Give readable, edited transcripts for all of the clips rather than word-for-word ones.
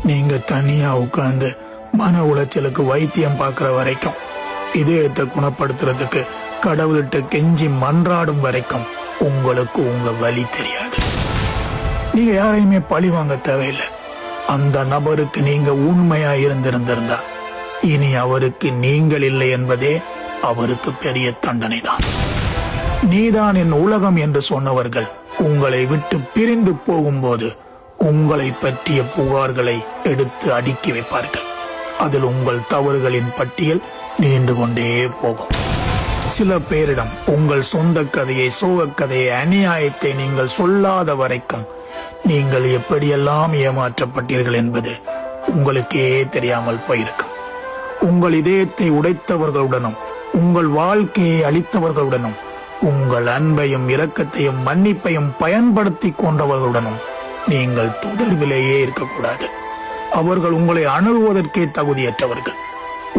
நீங்க தனியா உட்கார்ந்து மன உளைச்சலுக்கு வைத்தியம் பார்க்கிற வரைக்கும், இதயத்தை குணப்படுத்துறதுக்கு கடவுள்கிட்ட கெஞ்சி மன்றாடும் வரைக்கும் உங்களுக்கு உங்க வலி தெரியாது. நீங்க யாரையுமே பழி வாங்க தேவையில்லை. அந்த நபருக்கு நீங்க உண்மையா இருந்திருந்திருந்தா இனி அவருக்கு நீங்கள் இல்லை என்பதே அவருக்கு பெரிய தண்டனை தான். நீதான் என் உலகம் என்று சொன்னவர்கள் உங்களை விட்டு பிரிந்து போகும்போது உங்களை பற்றிய புகார்களை எடுத்து அடுக்கி வைப்பார்கள். அதில் உங்கள் தவறுகளின் பட்டியல் நீண்டு கொண்டே போகும். சில பேரிடம் உங்கள் சொந்த கதையை, சோகக்கதையை, அநியாயத்தை நீங்கள் சொல்லாத வரைக்கும் நீங்கள் எப்படியெல்லாம் ஏமாற்றப்பட்டீர்கள் என்பது உங்களுக்கே தெரியாமல் போயிருக்கும். உங்கள் இதயத்தை உடைத்தவர்களுடனும் உங்கள் வாழ்க்கையை அளித்தவர்களுடனும் உங்கள் அன்பையும் இரக்கத்தையும் மன்னிப்பையும் பயன்படுத்தி கொண்டவர்களுடனும் நீங்கள் தொடர்பிலேயே இருக்கக்கூடாது. அவர்கள் உங்களை அணுகுவதற்கே தகுதியற்றவர்கள்.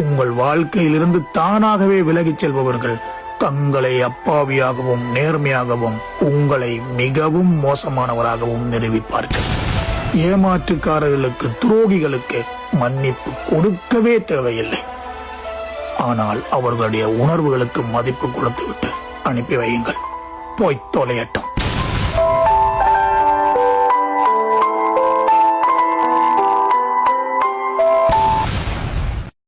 உங்கள் வாழ்க்கையிலிருந்து தானாகவே விலகிச் செல்பவர்கள் தங்களை அப்பாவியாகவும் நேர்மையாகவும் உங்களை மிகவும் மோசமானவராகவும் நிரூபிப்பார்கள். ஏமாற்றுக்காரர்களுக்கு, துரோகிகளுக்கு மன்னிப்பு கொடுக்கவே தேவையில்லை. ஆனால் அவர்களுடைய உணர்வுகளுக்கு மதிப்பு கொடுத்துவிட்டு அனுப்பி வையுங்கள். போய் தொலையட்டும்.